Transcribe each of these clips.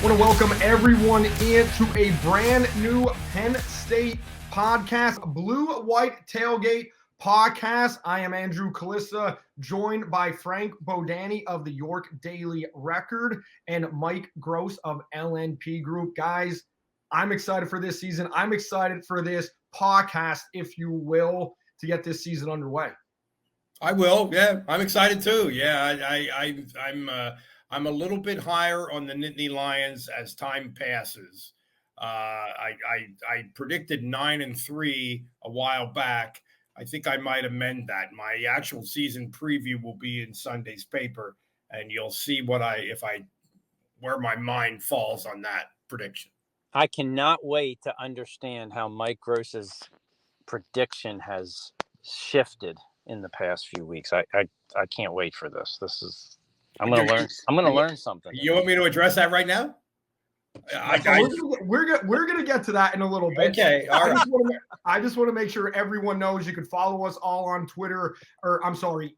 want to welcome everyone into a brand new Penn State podcast, BlueWhite Tailgate Pawcast. I am Andrew Kalista, joined by Frank Bodani of the York Daily Record and Mike Gross of LNP Group. Guys, I'm excited for this season. I'm excited for this podcast, if you will, to get this season underway. I will. Yeah, I'm excited too. Yeah, I'm a little bit higher on the Nittany Lions as time passes. I predicted 9-3 a while back. I think I might amend that. My actual season preview will be in Sunday's paper, and you'll see where my mind falls on that prediction. I cannot wait to understand how Mike Gross's prediction has shifted in the past few weeks. I can't wait for this. I'm going to learn something. You want me to address that right now? We're going to get to that in a little bit. Okay. All right. I just want to make sure everyone knows you can follow us all on Twitter,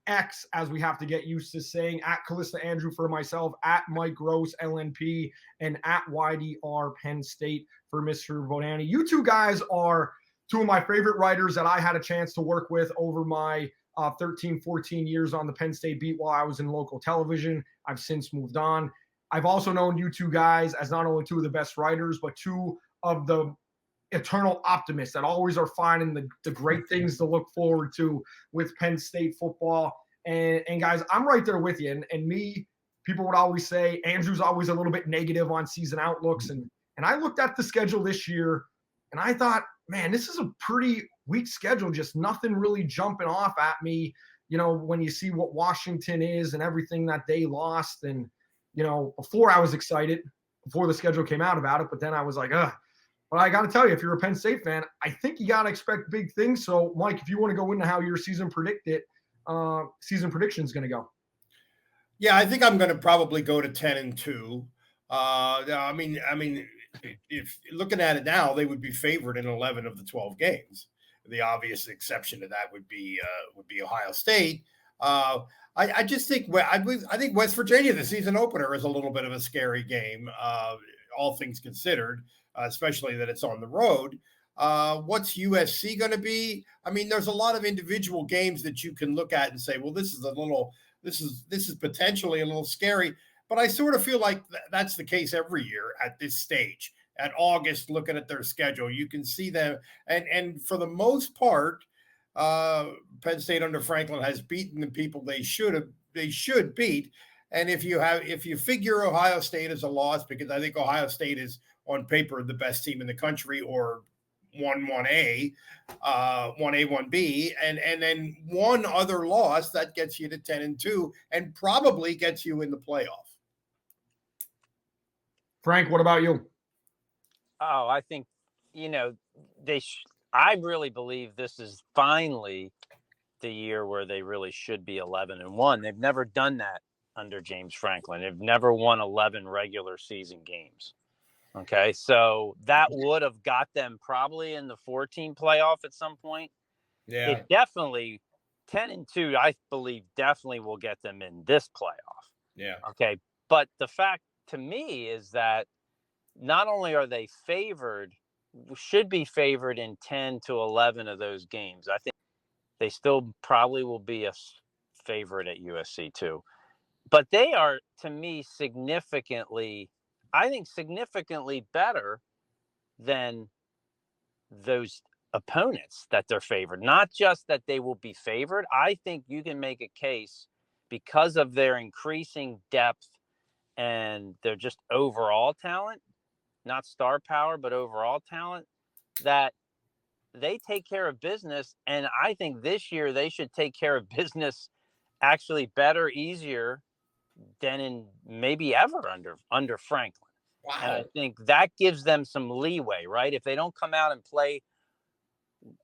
X, as we have to get used to saying, at Kalista Andrew for myself, at Mike Gross LNP, and at YDR Penn State for Mr. Bodani. You two guys are two of my favorite writers that I had a chance to work with over my 13, 14 years on the Penn State beat while I was in local television. I've since moved on. I've also known you two guys as not only two of the best writers, but two of the eternal optimists that always are finding the great things to look forward to with Penn State football. And guys, I'm right there with you. And me, people would always say Andrew's always a little bit negative on season outlooks. And I looked at the schedule this year and I thought, man, this is a pretty weak schedule, just nothing really jumping off at me, when you see what Washington is and everything that they lost. And, before I was excited, before the schedule came out about it, but then I was like, ugh. But I got to tell you, if you're a Penn State fan, I think you got to expect big things. So, Mike, if you want to go into how your season prediction is going to go. Yeah, I think I'm going to probably go to 10-2. I mean, if looking at it now, they would be favored in 11 of the 12 games. The obvious exception to that would be Ohio State. I just think I think West Virginia, the season opener, is a little bit of a scary game, all things considered, especially that it's on the road. What's USC going to be? I mean, there's a lot of individual games that you can look at and say, well, this is potentially a little scary. But I sort of feel like that's the case every year at this stage. At August, looking at their schedule, you can see them. And for the most part, Penn State under Franklin has beaten the people they should beat. And if you figure Ohio State as a loss, because I think Ohio State is on paper the best team in the country, or 1A, 1B, and then one other loss, that gets you to 10-2 and probably gets you in the playoff. Frank, what about you? Oh, I think, I really believe this is finally the year where they really should be 11-1. They've never done that under James Franklin. They've never won 11 regular season games. Okay, so that would have got them probably in the 14 playoff at some point. Yeah, it definitely 10-2. I believe definitely will get them in this playoff. Yeah. Okay, but the fact to me is that not only are they should be favored in 10 to 11 of those games. I think they still probably will be a favorite at USC too. But they are, to me, significantly better than those opponents that they're favored. Not just that they will be favored. I think you can make a case because of their increasing depth and their just overall talent, not star power, but overall talent, that they take care of business. And I think this year they should take care of business actually better, easier than in maybe ever under Franklin. Wow. And I think that gives them some leeway, right? If they don't come out and play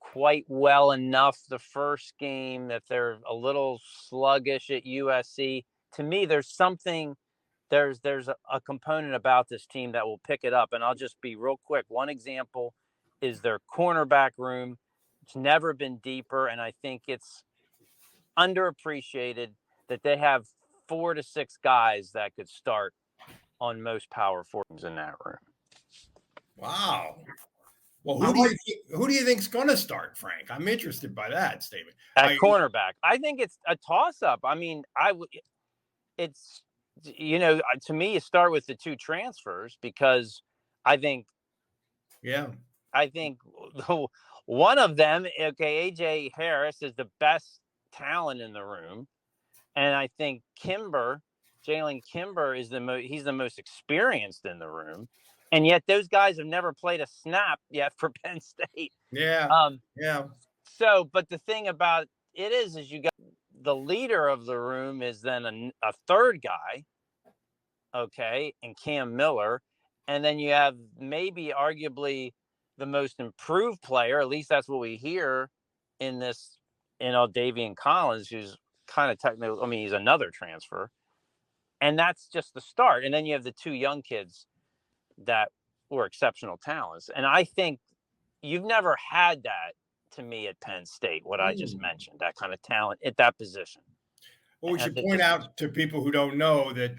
quite well enough the first game, that they're a little sluggish at USC, to me, there's a component about this team that will pick it up. And I'll just be real quick. One example is their cornerback room. It's never been deeper, and I think it's underappreciated that they have 4 to 6 guys that could start on most power forwards in that room. Wow. Well, who do you think's going to start, Frank? I'm interested by that statement. At cornerback, I think it's a toss-up. I mean, it's, to me, you start with the two transfers because I think one of them, AJ Harris is the best talent in the room, and I think Jalen Kimber is he's the most experienced in the room, and yet those guys have never played a snap yet for Penn State. Yeah. So, but the thing about it is you got the leader of the room is then a third guy, and Cam Miller, and then you have maybe arguably the most improved player, at least that's what we hear in this, Davian Collins, who's kind of technical. I mean, he's another transfer, and that's just the start. And then you have the two young kids that were exceptional talents. And I think you've never had that to me at Penn State, what I just mentioned, that kind of talent at that position. Well, we should point out to people who don't know that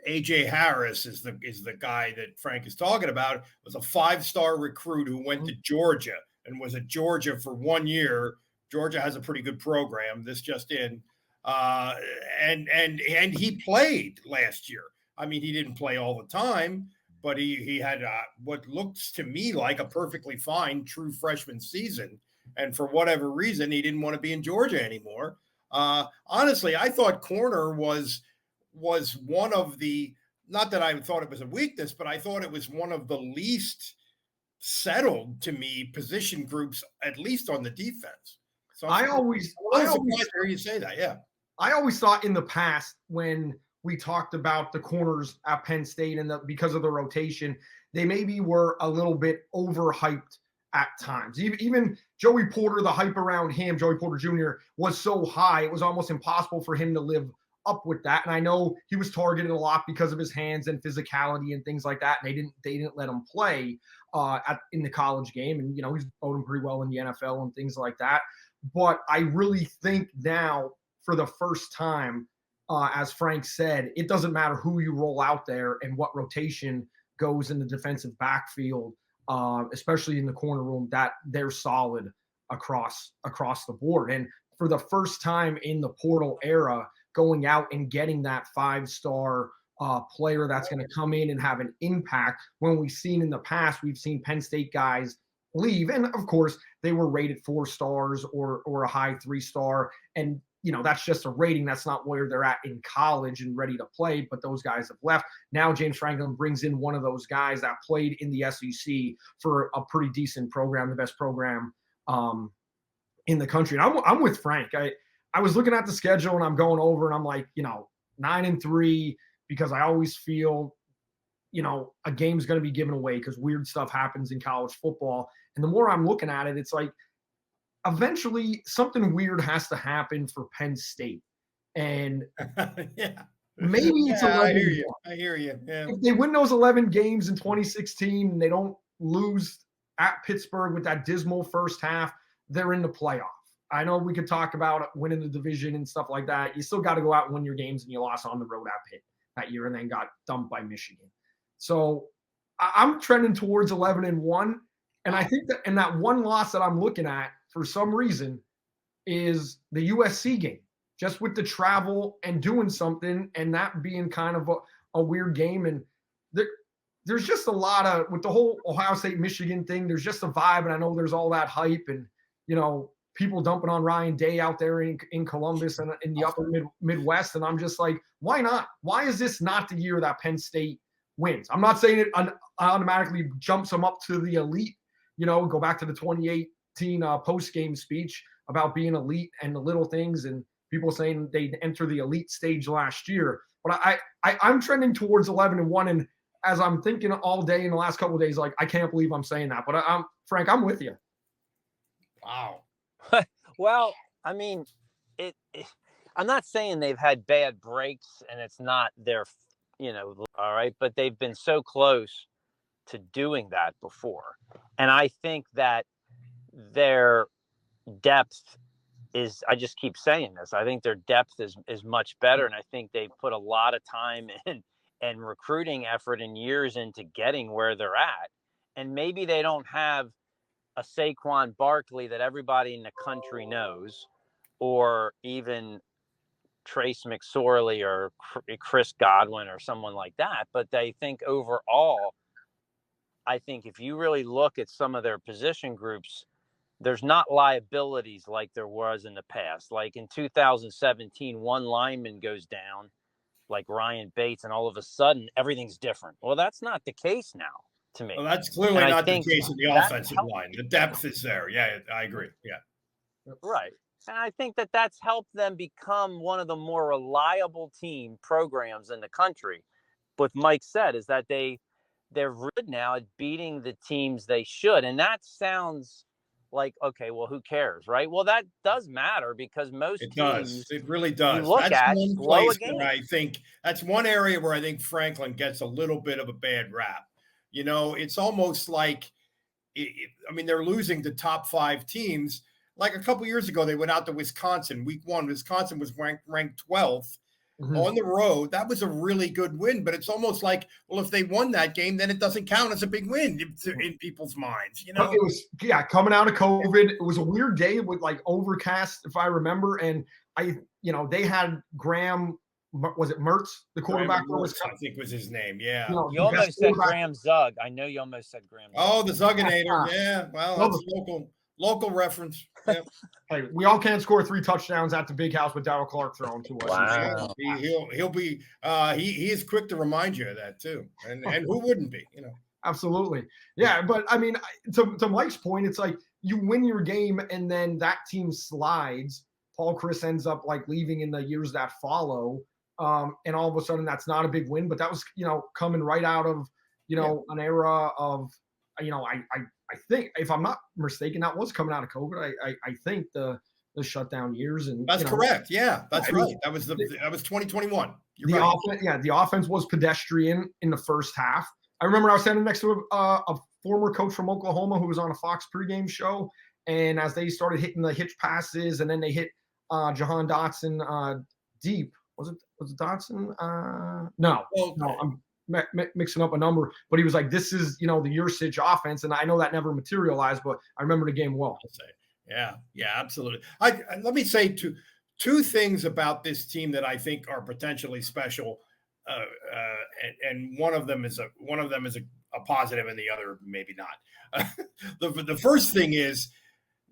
AJ Harris is the guy that Frank is talking about. Was a 5-star recruit who went to Georgia and was at Georgia for 1 year. Georgia has a pretty good program. This just in, and he played last year. I mean, he didn't play all the time, but he had what looks to me like a perfectly fine true freshman season. And for whatever reason, he didn't want to be in Georgia anymore. Honestly, I thought corner was one of the, not that I thought it was a weakness, but I thought it was one of the least settled to me position groups, at least on the defense. So I always hear you say that. Yeah. I always thought in the past when we talked about the corners at Penn State and because of the rotation, they maybe were a little bit overhyped at times. Even Joey Porter, the hype around him, Joey Porter Jr., was so high, it was almost impossible for him to live up with that. And I know he was targeted a lot because of his hands and physicality and things like that. And they didn't let him play in the college game. And, he's voting pretty well in the NFL and things like that. But I really think now, for the first time, as Frank said, it doesn't matter who you roll out there and what rotation goes in the defensive backfield, especially in the corner room, that they're solid across the board. And for the first time in the portal era, going out and getting that 5-star player that's going to come in and have an impact, when we've seen in the past, we've seen Penn State guys leave. And of course, they were rated 4 stars or a high 3-star. And, that's just a rating. That's not where they're at in college and ready to play. But those guys have left. Now James Franklin brings in one of those guys that played in the SEC for a pretty decent program, the best program in the country. And I'm with Frank. I was looking at the schedule and I'm going over and I'm like, 9-3, because I always feel, a game's going to be given away because weird stuff happens in college football. And the more I'm looking at it, it's like, eventually something weird has to happen for Penn State. And maybe it's 11. I hear you. Yeah. If they win those 11 games in 2016 and they don't lose at Pittsburgh with that dismal first half, they're in the playoff. I know we could talk about winning the division and stuff like that. You still got to go out and win your games, and you lost on the road at Pitt that year and then got dumped by Michigan. So I'm trending towards 11-1. And I think that, and that one loss that I'm looking at for some reason is the USC game, just with the travel and doing something and that being kind of a weird game. And there's just a lot of, with the whole Ohio State Michigan thing, there's just a vibe. And I know there's all that hype and, people dumping on Ryan Day out there in Columbus and in the upper Midwest. And I'm just like, why not? Why is this not the year that Penn State wins? I'm not saying it automatically jumps them up to the elite. Go back to the 2018 post-game speech about being elite and the little things and people saying they enter the elite stage last year. But I'm trending towards 11-1. And as I'm thinking all day in the last couple of days, like, I can't believe I'm saying that. But Frank, I'm with you. Wow. Well, I mean, I'm not saying they've had bad breaks and it's not their, all right, but they've been so close to doing that before. And I think that their depth is, I just keep saying this, I think their depth is much better. And I think they put a lot of time and recruiting effort and years into getting where they're at. And maybe they don't have a Saquon Barkley that everybody in the country knows, or even Trace McSorley or Chris Godwin or someone like that. But they think overall, I think if you really look at some of their position groups, there's not liabilities like there was in the past. Like in 2017, one lineman goes down, like Ryan Bates, and all of a sudden everything's different. Well, that's not the case now to me. Well, that's And clearly I not the think case in the that offensive helped. line. The depth is there. Yeah, I agree. Yeah. Right. And I think that that's helped them become one of the more reliable team programs in the country. What Mike said is that they're good now at beating the teams they should. And that sounds like, okay, well, who cares, right? Well, that does matter because most It teams does. It really you does. look That's at one blow a place game. where I think that's one area where I think Franklin gets a little bit of a bad rap. You know, it's almost like, I mean, they're losing to top 5 teams. Like a couple years ago, they went out to Wisconsin. Week 1, Wisconsin was ranked 12th on the road. That was a really good win, but it's almost like, well, if they won that game, then it doesn't count as a big win in people's minds. You know, it was coming out of COVID. It was a weird day with like overcast, if I remember, and they had Graham. Was it Mertz, the quarterback? I think was his name. Yeah. You almost said Graham Zug. I know you almost said Graham Zug. Oh, the Zugginator. Yeah. Well, that's local reference. Yeah. Hey, we all can't score 3 touchdowns at the big house with Darryl Clark throwing to us. Wow. He'll be he is quick to remind you of that too. And who wouldn't be, you know? Absolutely. Yeah, but I mean, to Mike's point, it's like you win your game and then that team slides. Paul Chris ends up like leaving in the years that follow. And all of a sudden that's not a big win, but that was, coming right out of, an era of, I think, if I'm not mistaken, that was coming out of COVID. I think the shutdown years. And that's correct. Yeah, that's right. That was 2021. You're right. The offense was pedestrian in the first half. I remember I was standing next to a former coach from Oklahoma who was on a Fox pregame show, and as they started hitting the hitch passes, and then they hit Jahan Dotson deep. Was it Dotson? No, I'm mixing up a number. But he was like, "This is the Yursich offense," and I know that never materialized, but I remember the game well. Yeah, absolutely. Let me say two things about this team that I think are potentially special. And one of them is a positive, and the other maybe not. The first thing is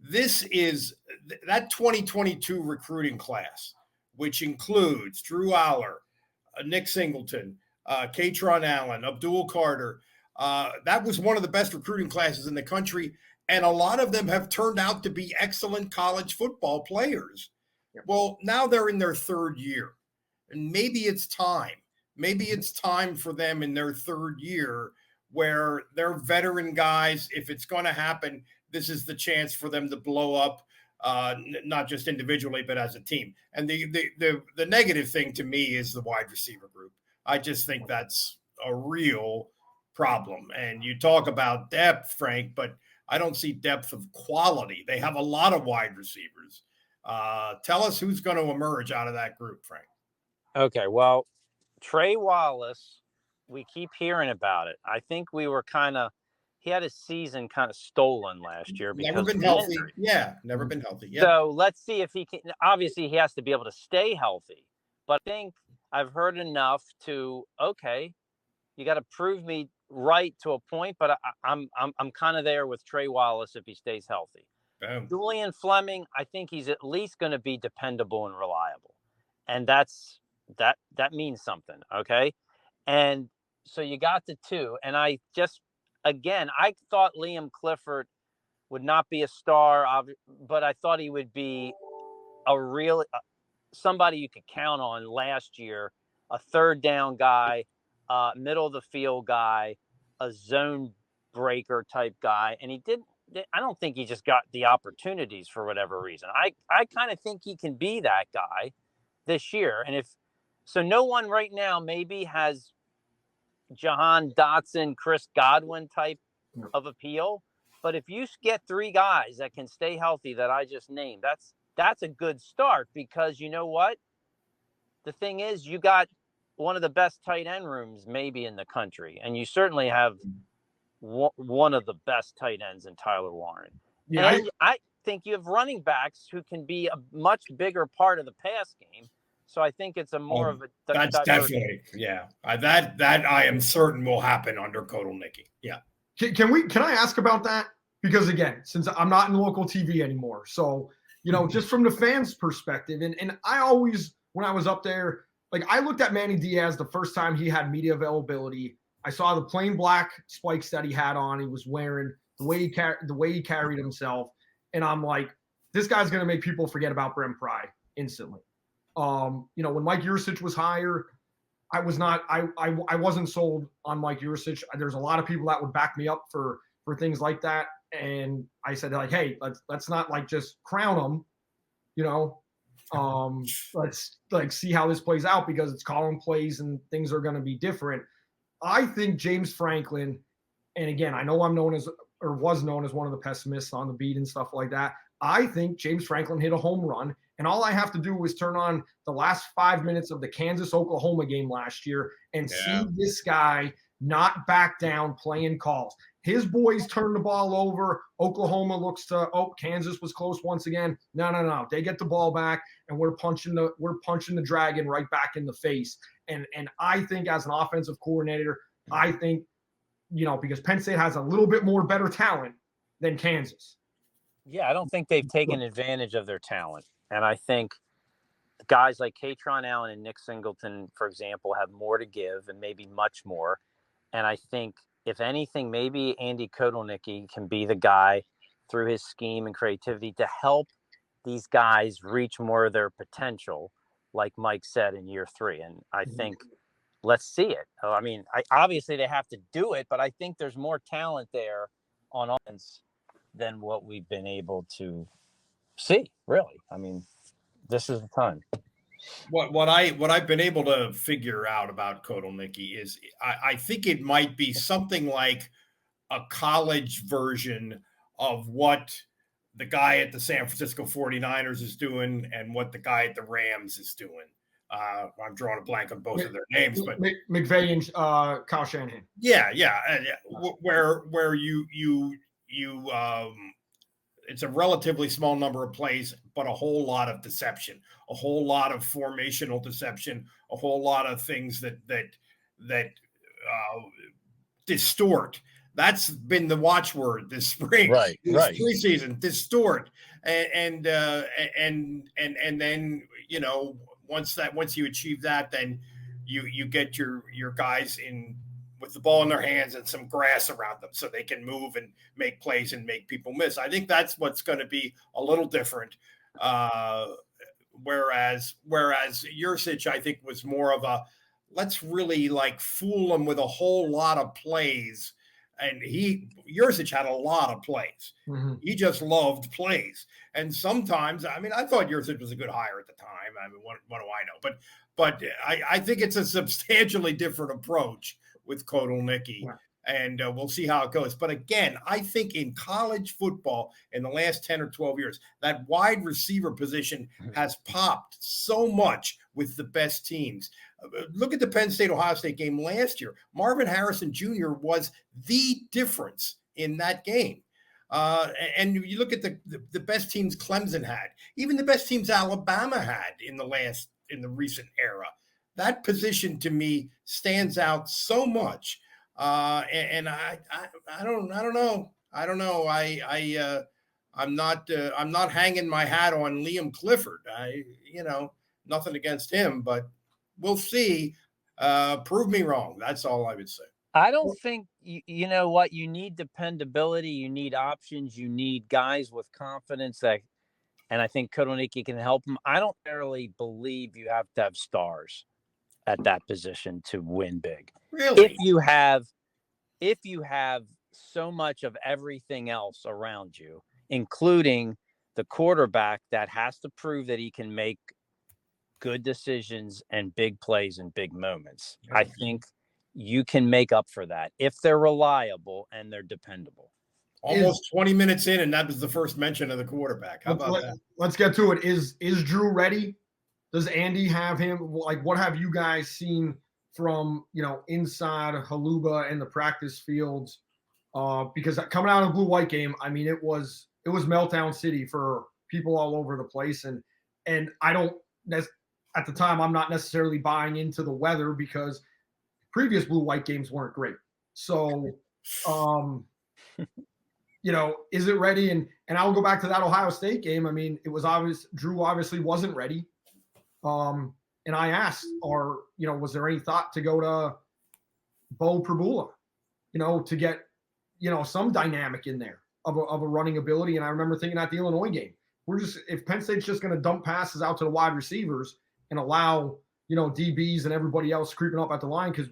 that 2022 recruiting class, which includes Drew Aller, Nick Singleton, Katron Allen, Abdul Carter. That was one of the best recruiting classes in the country, and a lot of them have turned out to be excellent college football players. Yep. Well, now they're in their 3rd year, and maybe it's time. Maybe it's time for them in their 3rd year where they're veteran guys. If it's going to happen, this is the chance for them to blow up, not just individually, but as a team. And the negative thing to me is the wide receiver group. I just think that's a real problem. And you talk about depth, Frank, but I don't see depth of quality. They have a lot of wide receivers. Tell us who's going to emerge out of that group, Frank. Okay, well, Trey Wallace, we keep hearing about it. I think he had his season kind of stolen last year because never been healthy. Yeah, never been healthy. Yeah. So let's see if he can. Obviously, he has to be able to stay healthy. But I think I've heard enough to you got to prove me right to a point. But I'm kind of there with Trey Wallace if he stays healthy. Boom. Julian Fleming, I think he's at least going to be dependable and reliable, and that means something. Okay, and so you got the 2, and I thought Liam Clifford would not be a star, but I thought he would be a real somebody you could count on last year, a 3rd down guy, middle of the field guy, a zone breaker type guy, and I don't think he just got the opportunities for whatever reason. I kind of think he can be that guy this year, and no one right now maybe has Jahan Dotson, Chris Godwin type of appeal. But if you get 3 guys that can stay healthy that I just named, that's a good start, because you know what? The thing is, you got one of the best tight end rooms maybe in the country, and you certainly have one of the best tight ends in Tyler Warren. Yeah, And I think you have running backs who can be a much bigger part of the pass game. So I think it's a more of a that's definitely that I am certain will happen under Kotelnicki. Yeah. Can I ask about that? Because again, since I'm not in local TV anymore, so just from the fans' perspective, and I always, when I was up there, like I looked at Manny Diaz the first time he had media availability. I saw the plain black spikes that he had on. He was wearing the way he carried himself, and I'm like, this guy's gonna make people forget about Brent Pry instantly. When Mike Yurcich was higher, I wasn't sold on Mike Yurcich. There's a lot of people that would back me up for things like that, and I said like, hey, let's not like just crown him, let's like see how this plays out because it's column plays and things are going to be different. I think James Franklin, and again, I know I'm known as or was known as one of the pessimists on the beat and stuff like that. I think James Franklin hit a home run, and all I have to do is turn on the last 5 minutes of the Kansas-Oklahoma game last year and see this guy not back down playing calls. His boys turn the ball over. Oklahoma looks to, Kansas was close once again. No. They get the ball back, and we're punching the dragon right back in the face. And I think as an offensive coordinator, I think, because Penn State has a little bit more better talent than Kansas. Yeah, I don't think they've taken advantage of their talent. And I think guys like Katron Allen and Nick Singleton, for example, have more to give and maybe much more. And I think, if anything, maybe Andy Kotelnicki can be the guy through his scheme and creativity to help these guys reach more of their potential, like Mike said, in year 3. And I think let's see it. I mean, obviously they have to do it, but I think there's more talent there on offense than what we've been able to see, really. I mean, this is the time. What I've been able to figure out about Kotelnicki is I think it might be something like a college version of what the guy at the San Francisco 49ers is doing and what the guy at the Rams is doing. I'm drawing a blank on both of their names, but McVay and Kyle Shanahan. Yeah. Where you it's a relatively small number of plays, but a whole lot of deception, a whole lot of formational deception, a whole lot of things that distort. That's been the watchword this spring, right? Preseason, distort, and then once you achieve that, then you get your guys in with the ball in their hands and some grass around them so they can move and make plays and make people miss. I think that's what's going to be a little different. Whereas Yurcich, I think, was more of a, let's really like fool them with a whole lot of plays. And Yurcich had a lot of plays. Mm-hmm. He just loved plays. And sometimes, I mean, I thought Yurcich was a good hire at the time. I mean, what do I know? But I think it's a substantially different approach with Kotelnicki, and we'll see how it goes. But again, I think in college football in the last 10 or 12 years, that wide receiver position has popped so much with the best teams. Look at the Penn State-Ohio State game last year. Marvin Harrison Jr. was the difference in that game. And you look at the best teams Clemson had, even the best teams Alabama had in the recent era. That position to me stands out so much, and I don't know. I'm not hanging my hat on Liam Clifford. Nothing against him, but we'll see. Prove me wrong. That's all I would say. I don't think you know what you need: dependability. You need options. You need guys with confidence and I think Kotelnicki can help them. I don't really believe you have to have stars at that position to win big. Really? If you have so much of everything else around you, including the quarterback that has to prove that he can make good decisions and big plays and big moments, I think you can make up for that if they're reliable and they're dependable. Almost 20 minutes in, and that was the first mention of the quarterback. How about that? Let's get to it. Is Drew ready? Does Andy have him? Like, what have you guys seen from, inside Haluba and the practice fields. Because coming out of the blue-white game, I mean, it was meltdown city for people all over the place. And I don't, at the time, I'm not necessarily buying into the weather because previous blue-white games weren't great. So, is it ready? And I'll go back to that Ohio State game. I mean, it was obvious Drew obviously wasn't ready. And I asked, was there any thought to go to Bo Prabula, to get, some dynamic in there of a running ability. And I remember thinking at the Illinois game, if Penn State's just going to dump passes out to the wide receivers and allow, DBs and everybody else creeping up at the line because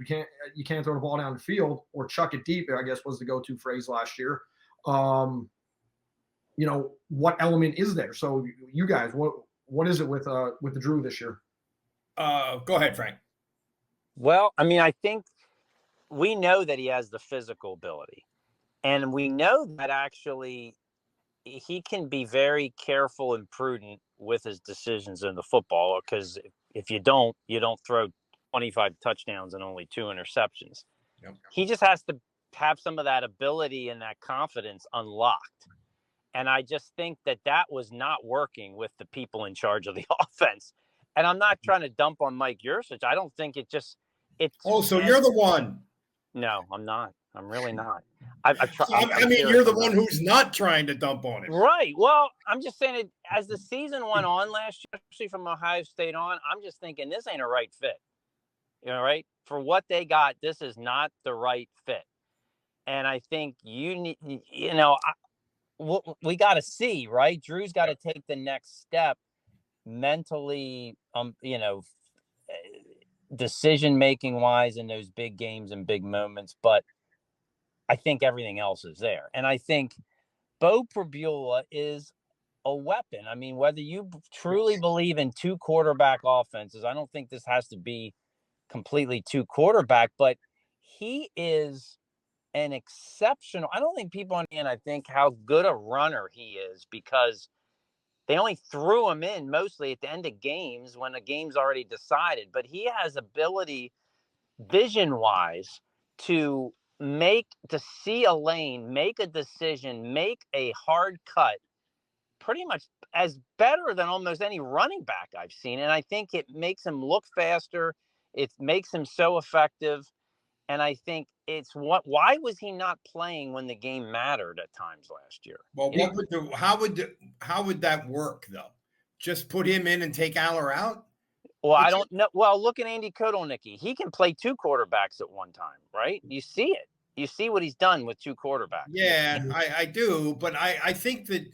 you can't throw the ball down the field or chuck it deep, I guess was the go-to phrase last year. What element is there? So you guys, what is it with the Drew this year? Go ahead, Frank. Well, I mean, I think we know that he has the physical ability, and we know that actually he can be very careful and prudent with his decisions in the football, because if you don't throw 25 touchdowns and only 2 interceptions. Yep. He just has to have some of that ability and that confidence unlocked. And I just think that was not working with the people in charge of the offense. And I'm not trying to dump on Mike Yurcich. I don't think so you're the one. No, I'm not. I'm really not. You're the one who's not trying to dump on it. Right. Well, I'm just saying it as the season went on last year, especially from Ohio State on, I'm just thinking this ain't a right fit. Right? For what they got, this is not the right fit. And I think you need, we got to see, right? Drew's got to take the next step mentally, decision-making wise in those big games and big moments. But I think everything else is there. And I think Bo Prabula is a weapon. I mean, whether you truly believe in 2 quarterback offenses, I don't think this has to be completely 2 quarterback, but he is an exceptional. I don't think people understand, I think, how good a runner he is, because they only threw him in mostly at the end of games when the game's already decided. But he has ability vision-wise to see a lane, make a decision, make a hard cut, pretty much as better than almost any running back I've seen. And I think it makes him look faster. It makes him so effective. And I think why was he not playing when the game mattered at times last year? Well, how would that work though? Just put him in and take Aller out? Well, I don't know. Well, look at Andy Kotelnicki. He can play 2 quarterbacks at one time, right? You see it. You see what he's done with 2 quarterbacks. Yeah, I do. But I think that,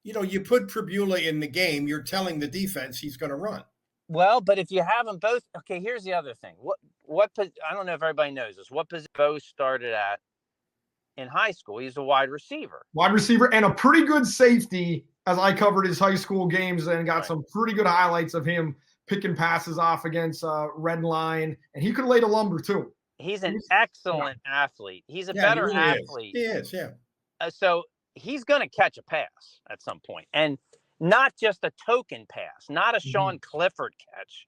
you put Prabula in the game, you're telling the defense he's going to run. Well, but if you have them both, okay, here's the other thing. What I don't know if everybody knows this. What position Bo started at in high school? He's a wide receiver. Wide receiver and a pretty good safety, as I covered his high school games and got some pretty good highlights of him picking passes off against Red Line. And he could lay the lumber too. He's an excellent athlete. He's a better athlete. He is, yeah. So he's going to catch a pass at some point. And not just a token pass, not a Sean Clifford catch,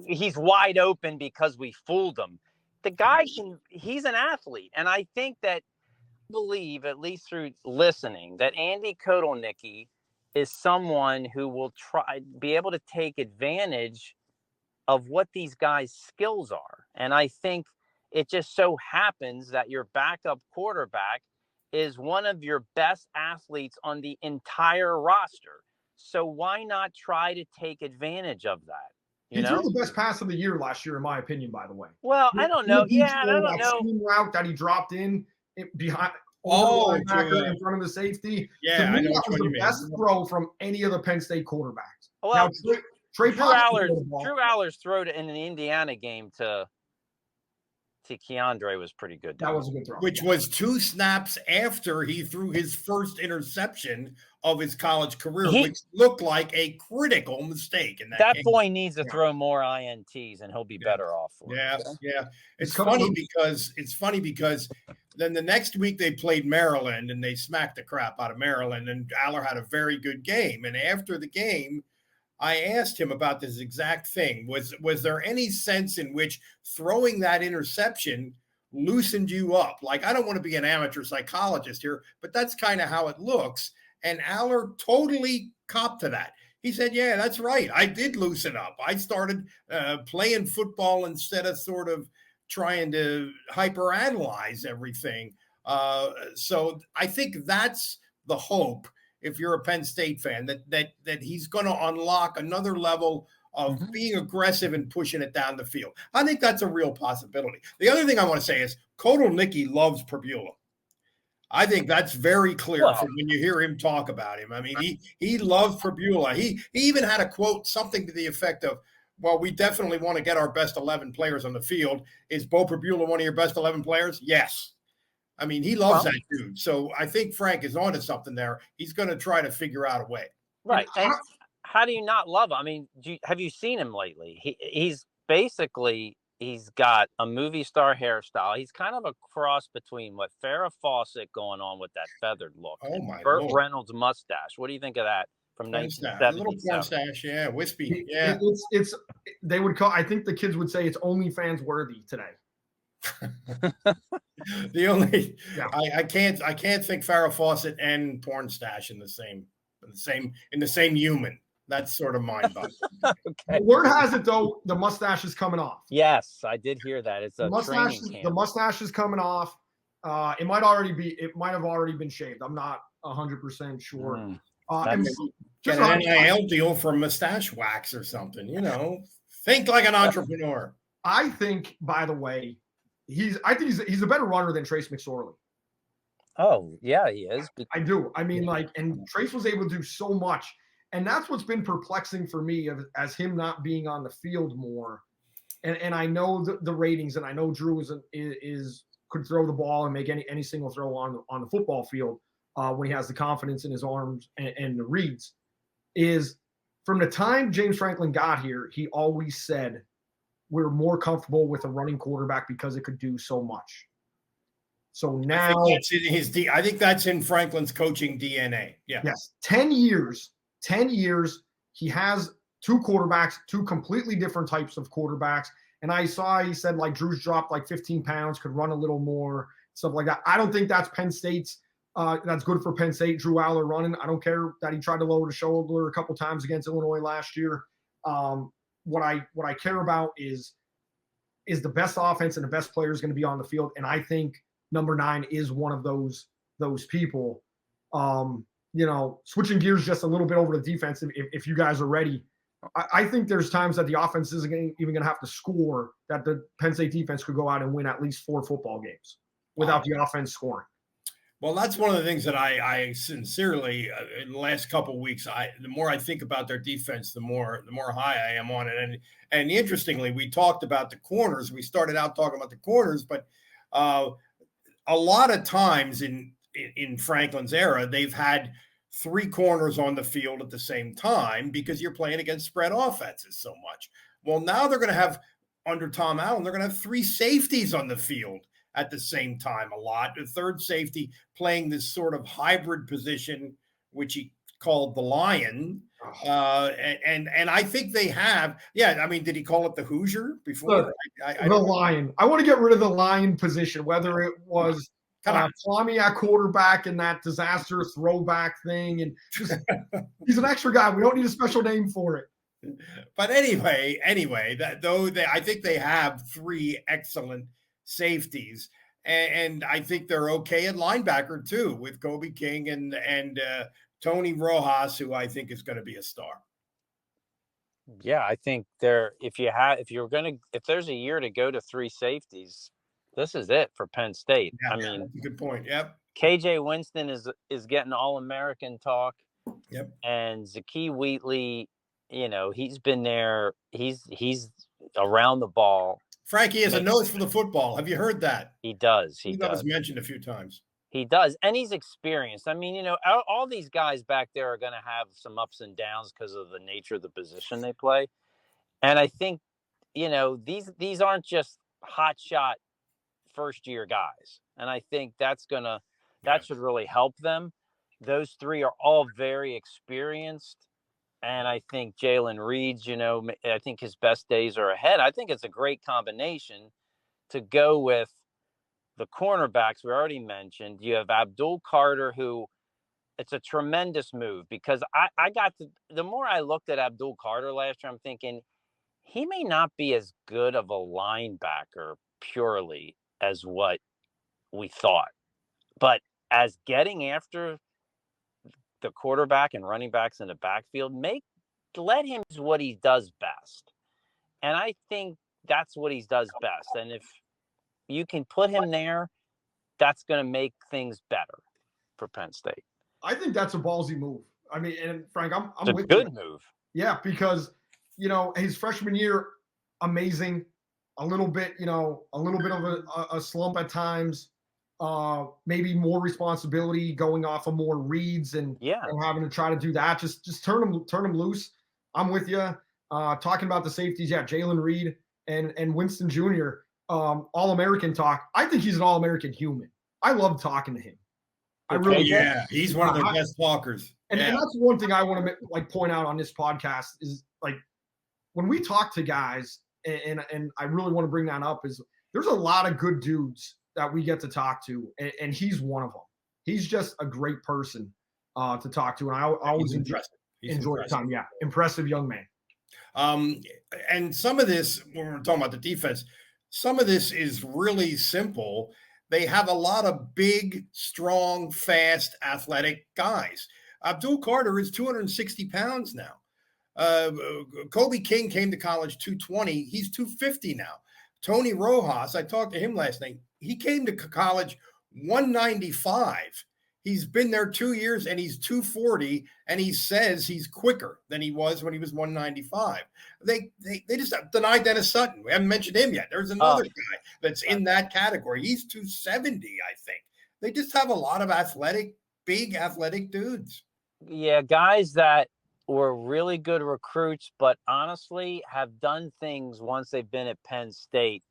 he's wide open because we fooled him. The guy he's an athlete. And I think that believe, at least through listening, that Andy Kotelnicki is someone who will be able to take advantage of what these guys' skills are. And I think it just so happens that your backup quarterback is one of your best athletes on the entire roster. So why not try to take advantage of that? He threw the best pass of the year last year, in my opinion, by the way. Well, I don't know. Yeah, I don't know. Route that he dropped in behind in front of the safety. Yeah, I know what you mean. Best throw from any of the Penn State quarterbacks. Well, now, Drew Aller's throw in the Indiana game to Keandre was pretty good. That was a good throw. Which was 2 snaps after he threw his first interception of his college career, which looked like a critical mistake in that game. Boy needs to throw more INTs, and he'll be better off for it. Yeah. It's funny because then the next week they played Maryland, and they smacked the crap out of Maryland, and Aller had a very good game. And after the game, I asked him about this exact thing. Was there any sense in which throwing that interception loosened you up? Like, I don't want to be an amateur psychologist here, but that's kind of how it looks. And Aller totally copped to that. He said, yeah, that's right. I did loosen up. I started playing football instead of sort of trying to hyperanalyze everything. So I think that's the hope, if you're a Penn State fan, that he's going to unlock another level of being aggressive and pushing it down the field. I think that's a real possibility. The other thing I want to say is Kodal Nicky loves Prabula. I think that's very clear from when you hear him talk about him. I mean, he loves Prabula. He even had a quote, something to the effect of, well, we definitely want to get our best 11 players on the field. Is Bo Prabula one of your best 11 players? Yes. I mean, he loves that dude. So I think Frank is onto something there. He's going to try to figure out a way. Right. And how do you not love him? I mean, have you seen him lately? He's basically, he's got a movie star hairstyle. He's kind of a cross between what Farrah Fawcett going on with that feathered look. Oh, my Burt Lord. Reynolds mustache. What do you think of that from 1977? A little porn stash, yeah, wispy, yeah. It's they would call. I think the kids would say it's OnlyFans worthy today. The only I can't think Farrah Fawcett and porn stash in the same human. That's sort of mind-boggling. Okay. Word has it though, the mustache is coming off. Yes, I did hear that. It's a training camp. The mustache is coming off. It might have already been shaved. I'm not 100% sure. Get an NIL deal for mustache wax or something. You know, think like an entrepreneur. I think, by the way, he's a better runner than Trace McSorley. Oh yeah, he is. I do. I mean, and Trace was able to do so much. And that's what's been perplexing for me as him not being on the field more. And I know the ratings, and I know Drew could throw the ball and make any single throw on the football field when he has the confidence in his arms and the reads. Is from the time James Franklin got here, he always said we're more comfortable with a running quarterback because it could do so much. So now I think that's in Franklin's coaching DNA. Yeah. Yes. 10 years, he has two quarterbacks, two completely different types of quarterbacks. And he said like Drew's dropped like 15 pounds, could run a little more, stuff like that. I don't think that's Penn State's. That's good for Penn State. Drew Aller running. I don't care that he tried to lower the shoulder a couple times against Illinois last year. What I care about is the best offense and the best player is going to be on the field. And I think number 9 is one of those people. Switching gears just a little bit over the defense, if you guys are ready. I think there's times that the offense isn't even going to have to score, that the Penn State defense could go out and win at least 4 football games without the offense scoring. Well, that's one of the things that I sincerely, in the last couple of weeks, the more I think about their defense, the more high I am on it. And interestingly, we talked about the corners. We started out talking about the corners, but a lot of times in Franklin's era, they've had 3 corners on the field at the same time because you're playing against spread offenses so much. Well, now they're going to have, under Tom Allen, they're going to have 3 safeties on the field at the same time a lot. The third safety playing this sort of hybrid position, which he called the Lion. And I think they have, I mean, did he call it the Hoosier before? The Lion. I want to get rid of the Lion position, whether it was Tommy at quarterback and that disaster throwback thing. And just, he's an extra guy. We don't need a special name for it. But anyway, I think they have 3 excellent safeties, and I think they're okay at linebacker too, with Kobe King and Tony Rojas, who I think is going to be a star. Yeah, I think if there's a year to go to 3 safeties, this is it for Penn State. Yeah, I mean, that's a good point. Yep. KJ Winston is getting All-American talk. Yep. And Zakee Wheatley, he's been there. He's around the ball. Frankie has a nose for the football. Have you heard that? He does. That was mentioned a few times. He does. And he's experienced. I mean, all these guys back there are going to have some ups and downs because of the nature of the position they play. And I think, these aren't just hot shot first year guys. And I think that should really help them. Those 3 are all very experienced. and I think Jalen Reed's, I think his best days are ahead. I think it's a great combination to go with the cornerbacks we already mentioned. You have Abdul Carter, who it's a tremendous move because I got the more I looked at Abdul Carter last year, I'm thinking he may not be as good of a linebacker purely as what we thought. But as getting after the quarterback and running backs in the backfield, let him do what he does best. And I think that's what he does best. And if you can put him there, that's going to make things better for Penn State. I think that's a ballsy move. I mean, and Frank, I'm with you. It's a good move. Yeah, because, his freshman year, amazing. A little bit of a slump at times. Maybe more responsibility going off of more reads and having to try to do that. Just turn him loose. I'm with you. Talking about the safeties, Jalen Reed and Winston Jr. All-American talk. I think he's an All-American human. I love talking to him. I really he's one of their best talkers. And that's one thing I want to point out on this podcast is when we talk to guys, and I really want to bring that up, is there's a lot of good dudes that we get to talk to, and he's one of them. He's just a great person to talk to, and I always enjoy the time. Yeah, impressive young man. And some of this, when we're talking about the defense, some of this is really simple. They have a lot of big, strong, fast, athletic guys. Abdul Carter is 260 pounds now. Kobe King came to college 220. He's 250 now. Tony Rojas, I talked to him last night. He came to college 195. He's been there 2 years and he's 240, and he says he's quicker than he was when he was 195. They just denied Dennis Sutton. We haven't mentioned him yet. There's another guy that's in that category. He's 270, I think. They just have a lot of big athletic dudes. Yeah, guys that were really good recruits, but honestly have done things once they've been at Penn State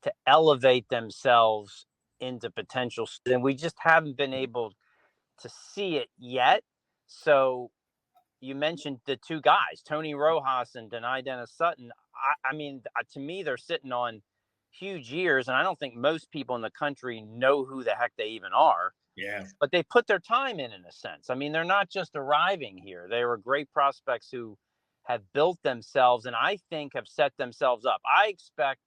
to elevate themselves into potential. And we just haven't been able to see it yet. So you mentioned the two guys, Tony Rojas and Dennis Sutton. I mean, to me, they're sitting on huge years, and I don't think most people in the country know who the heck they even are. Yeah. But they put their time in a sense. I mean, they're not just arriving here. They were great prospects who have built themselves and I think have set themselves up. I expect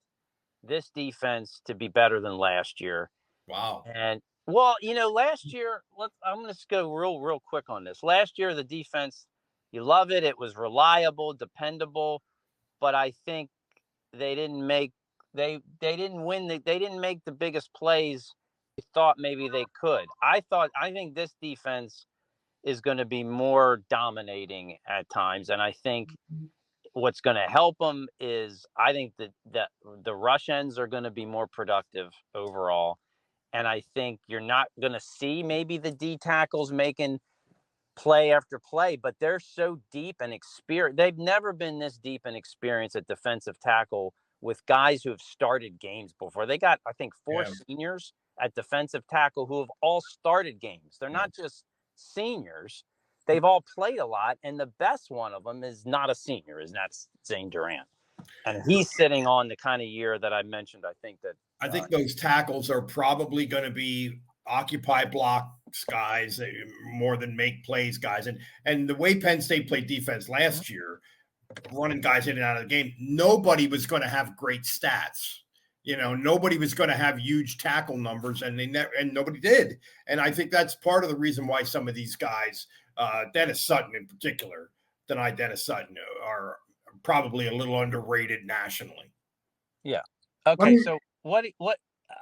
this defense to be better than last year. Wow. And well, last year, I'm going to go real quick on this. Last year, the defense, you love it. It was reliable, dependable, but I think they didn't make they didn't win. They didn't make the biggest plays we thought maybe they could. I think this defense is going to be more dominating at times, and I think what's going to help them is I think that the rush ends are going to be more productive overall. And I think you're not going to see maybe the D tackles making play after play, but they're so deep and experienced. They've never been this deep in experience at defensive tackle with guys who have started games before. They got, I think, 4 seniors at defensive tackle who have all started games. They're not just seniors. They've all played a lot. And the best one of them is not a senior, is not Zane Durant. And he's sitting on the kind of year that I mentioned. I think those tackles are probably going to be occupy blocks guys more than make plays guys. And the way Penn State played defense last year, running guys in and out of the game, nobody was going to have great stats. Nobody was going to have huge tackle numbers, and nobody did. And I think that's part of the reason why some of these guys, Dennis Sutton in particular, Dennis Sutton, are probably a little underrated nationally. Yeah. Okay. So what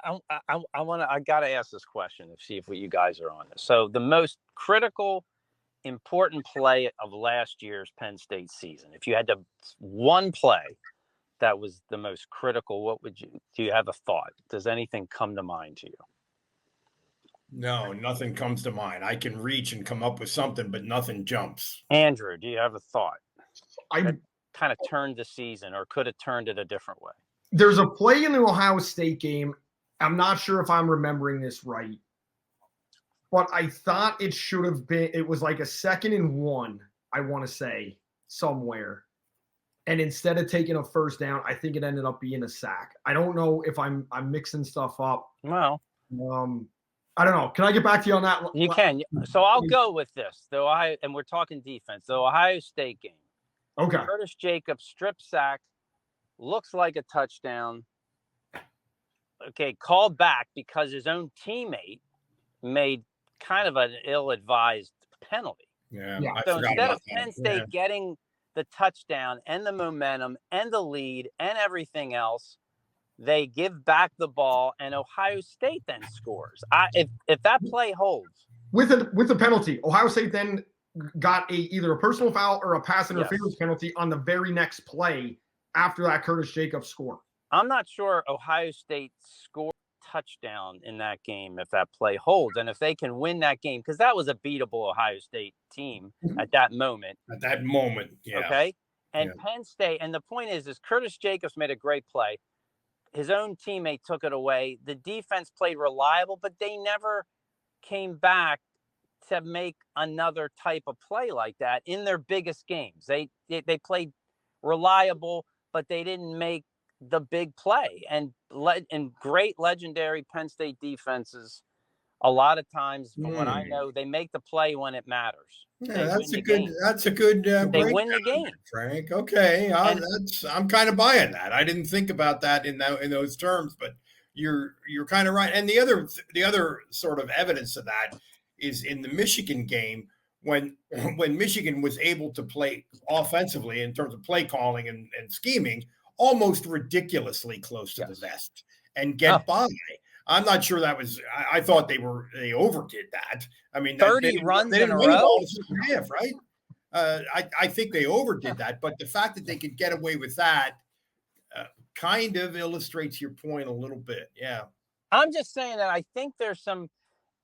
I got to ask this question and see if you guys are on this. So the most critical, important play of last year's Penn State season, if you had to one play that was the most critical, do you have a thought? Does anything come to mind to you? No, nothing comes to mind. I can reach and come up with something, but nothing jumps. Andrew, do you have a thought? I kind of turned the season or could have turned it a different way. There's a play in the Ohio State game. I'm not sure if I'm remembering this right, but I thought it should have been, it was like a 2nd and 1, I want to say. somewhere. And instead of taking a first down, I think it ended up being a sack. I don't know if I'm mixing stuff up. Well, I don't know. Can I get back to you on that? you can. So I'll go with this. And we're talking defense. The Ohio State game. Okay. Curtis Jacobs strip sack, looks like a touchdown. Okay, called back because his own teammate made kind of an ill-advised penalty. Yeah. So instead of Penn State getting the touchdown and the momentum and the lead and everything else, they give back the ball, and Ohio State then scores. If that play holds with a penalty, Ohio State then got either a personal foul or a pass interference penalty on the very next play after that Curtis Jacobs score. I'm not sure Ohio State scored a touchdown in that game if that play holds, and if they can win that game, because that was a beatable Ohio State team at that moment. Yeah. Okay. And Penn State, and the point is Curtis Jacobs made a great play. His own teammate took it away. The defense played reliable, but they never came back to make another type of play like that in their biggest games. They played reliable, but they didn't make the big play. And great legendary Penn State defenses, a lot of times, from what I know, they make the play when it matters. Yeah, that's a good. They win the game, Frank. Okay, I'm kind of buying that. I didn't think about that in those terms, but you're kind of right. And the other sort of evidence of that is in the Michigan game when Michigan was able to play offensively in terms of play calling and scheming, almost ridiculously close to the vest and get by. I'm not sure that was. I thought they overdid that. I mean, 30 runs in a row, half, right? I think they overdid that, but the fact that they could get away with that kind of illustrates your point a little bit. Yeah, I'm just saying that I think there's some.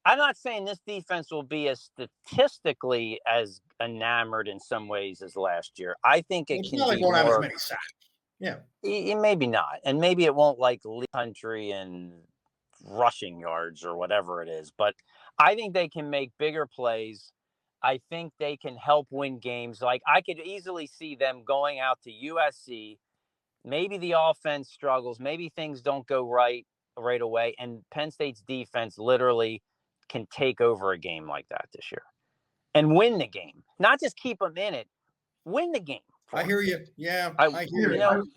I'm not saying this defense will be as statistically as enamored in some ways as last year. I think it can be won't have as more. Many sacks. Yeah, maybe not, and maybe it won't like lead country and rushing yards or whatever it is, but I think they can make bigger plays. I think they can help win games. Like I could easily see them going out to USC. Maybe the offense struggles. Maybe things don't go right away, and Penn State's defense literally can take over a game like that this year and win the game. Not just keep them in it, win the game. I hear you. Yeah, I hear you.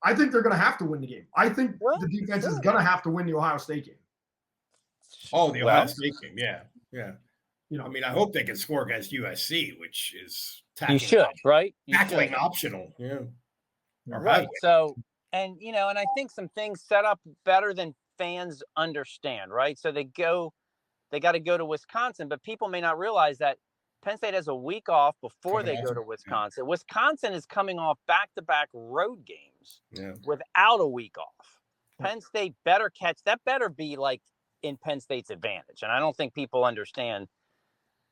I think they're going to have to win the game. I think the defense is going to have to win the Ohio State game. Oh, the Ohio State game. Yeah. I mean, I hope they can score against USC, which is right? Tackling optional. Yeah. Right. So, and I think some things set up better than fans understand, right? So they got to go to Wisconsin, but people may not realize that Penn State has a week off before they go to Wisconsin. Yeah. Wisconsin is coming off back-to-back road games without a week off. Penn State better catch. That better be like in Penn State's advantage. And I don't think people understand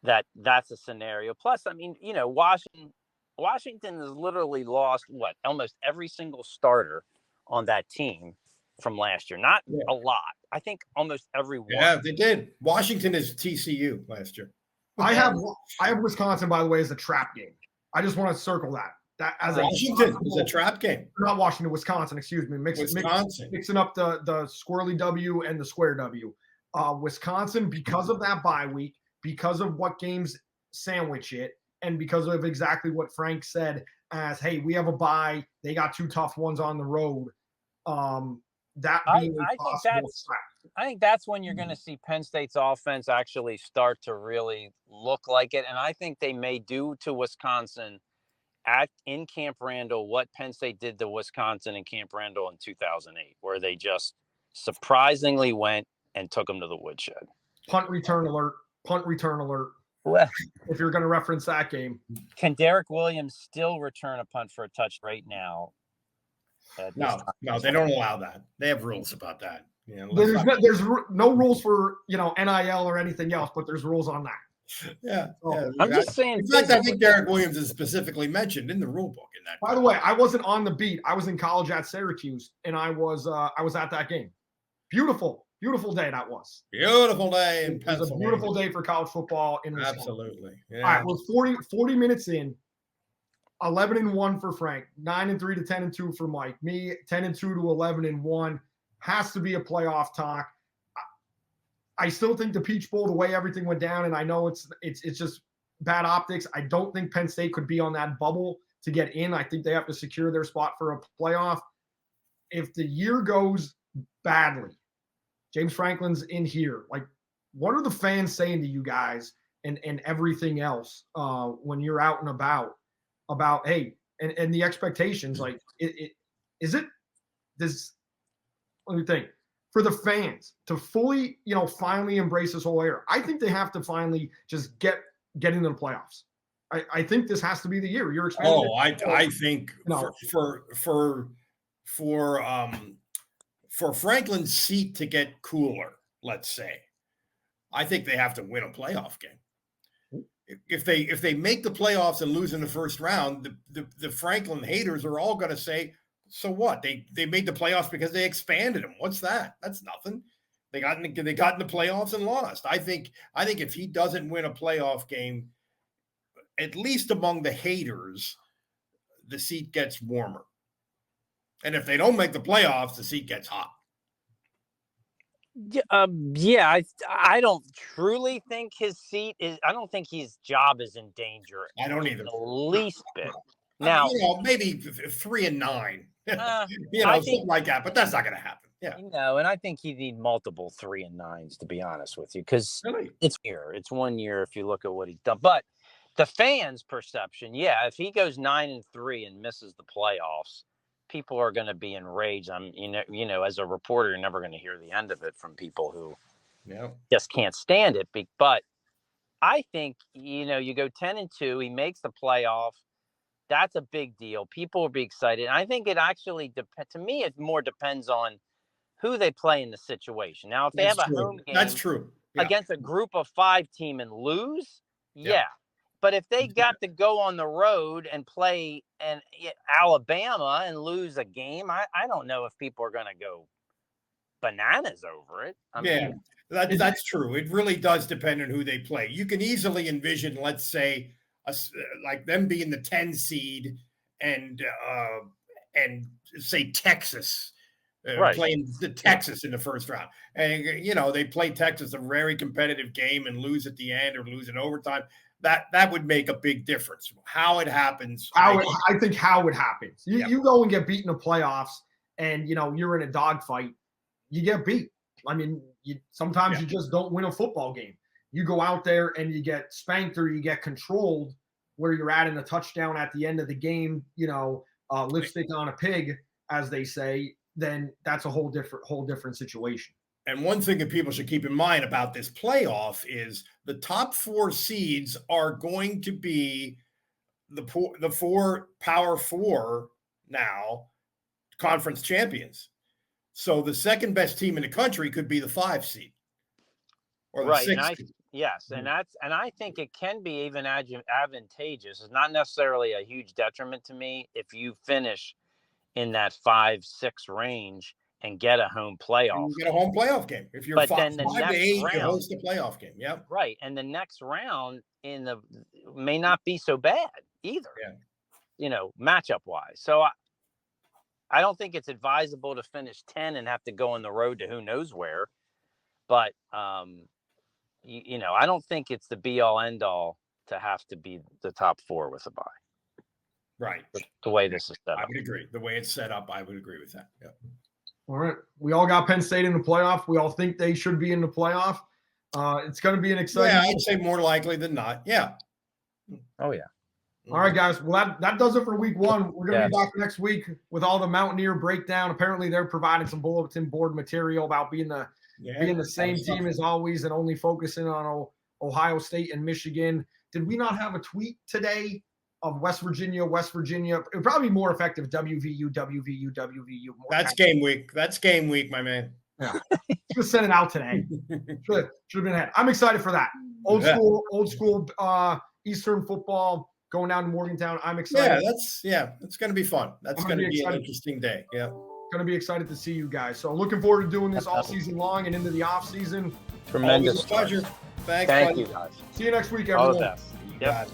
that that's a scenario. Plus, I mean, Washington has literally lost almost every single starter on that team from last year. Not a lot. I think almost every one. Yeah, they did. Washington is TCU last year. I have Wisconsin, by the way, as a trap game. I just want to circle that. That as Washington is a trap game. Not Washington, Wisconsin. Excuse me. Mixing up the squirrely W and the square W. Wisconsin, because of that bye week, because of what games sandwich it, and because of exactly what Frank said, as hey, we have a bye. They got 2 tough ones on the road. I think that's when you're going to see Penn State's offense actually start to really look like it. And I think they may do to Wisconsin in Camp Randall what Penn State did to Wisconsin in Camp Randall in 2008, where they just surprisingly went and took them to the woodshed. Punt return alert. Well, if you're going to reference that game. Can Derek Williams still return a punt for a touch right now? No, they don't allow that. They have rules about that. There's no rules for NIL or anything else, but there's rules on that. Yeah, I'm just saying. In fact, I think Derek Williams is specifically mentioned in the rule book. In that. By the way, I wasn't on the beat. I was in college at Syracuse, and I was at that game. Beautiful day that was. Beautiful day in Pennsylvania. It was a beautiful day for college football in Wisconsin. Absolutely. Yeah. All right, we're 40 minutes in. 11-1 for Frank, 9-3 to 10-2 for Mike. Me, 10-2 to 11-1. Has to be a playoff talk. I still think the Peach Bowl, the way everything went down, and I know it's just bad optics. I don't think Penn State could be on that bubble to get in. I think they have to secure their spot for a playoff. If the year goes badly, James Franklin's in here. Like, what are the fans saying to you guys and everything else when you're out and about, hey, and the expectations? Like, let me think. For the fans to fully, finally embrace this whole era, I think they have to finally just get into the playoffs. I think this has to be the year. You're expanding. Oh, I think for Franklin's seat to get cooler, let's say, I think they have to win a playoff game. If they make the playoffs and lose in the first round, the Franklin haters are all going to say, so what? They made the playoffs because they expanded them. What's that? That's nothing. They got in the playoffs and lost. I think if he doesn't win a playoff game, at least among the haters, the seat gets warmer. And if they don't make the playoffs, the seat gets hot. I don't truly think his seat is. I don't think his job is in danger. I don't either. The least bit. Now, maybe 3-9. I think, something like that, but that's not going to happen. Yeah. And I think you need multiple 3-9s, to be honest with you, because it's 1 year if you look at what he's done. But the fans' perception, if he goes 9-3 and misses the playoffs, people are going to be enraged. As a reporter, you're never going to hear the end of it from people who just can't stand it. But I think, you go 10-2, he makes the playoff. That's a big deal. People will be excited. And I think it actually to me, it more depends on who they play in the situation. Now, if they have a home game against a group of 5 team and lose, But if they got to go on the road and play in Alabama and lose a game, I don't know if people are going to go bananas over it. That's true. It really does depend on who they play. You can easily envision, let's say, like them being the 10 seed and say Texas playing the Texas in the first round. And, they play Texas, a very competitive game, and lose at the end or lose in overtime. That would make a big difference. How it happens. I think how it happens. You go and get beat in the playoffs and, you're in a dogfight, you get beat. I mean, sometimes you just don't win a football game. You go out there and you get spanked or you get controlled where you're adding a touchdown at the end of the game, lipstick on a pig, as they say, then that's a whole different situation. And one thing that people should keep in mind about this playoff is the top 4 seeds are going to be the 4 Power 4 now conference champions. So the second best team in the country could be the 5 seed or the 6 seed. Yes, and I think it can be even advantageous. It's not necessarily a huge detriment to me if you finish in that 5-6 range and get a home playoff. You get a home playoff game. If you're 5 to 8, you host a playoff game. Yeah, right. And the next round may not be so bad either. Yeah. Matchup wise. So I don't think it's advisable to finish 10 and have to go on the road to who knows where. But I don't think it's the be all end all to have to be the top 4 with a bye. Right. The way this is set up. I would agree. The way it's set up, I would agree with that. Yeah. All right. We all got Penn State in the playoff. We all think they should be in the playoff. It's going to be an exciting. Yeah, I'd say more likely than not. Yeah. Oh, yeah. All right, guys. Well, that does it for week 1. We're going to be back next week with all the Mountaineer breakdown. Apparently, they're providing some bulletin board material about being the same team as always and only focusing on Ohio State and Michigan. Did we not have a tweet today of West Virginia? It would probably be more effective. WVU. That's game week, my man. Yeah. Just send it out today. Should have been ahead. I'm excited for that. Old school Eastern football going down to Morgantown. I'm excited. It's going to be fun. That's going to be an interesting day. Yeah. Going to be excited to see you guys. So looking forward to doing this all season long and into the off season. Tremendous pleasure. Thank you, guys. See you next week, everyone. All the best. Yep.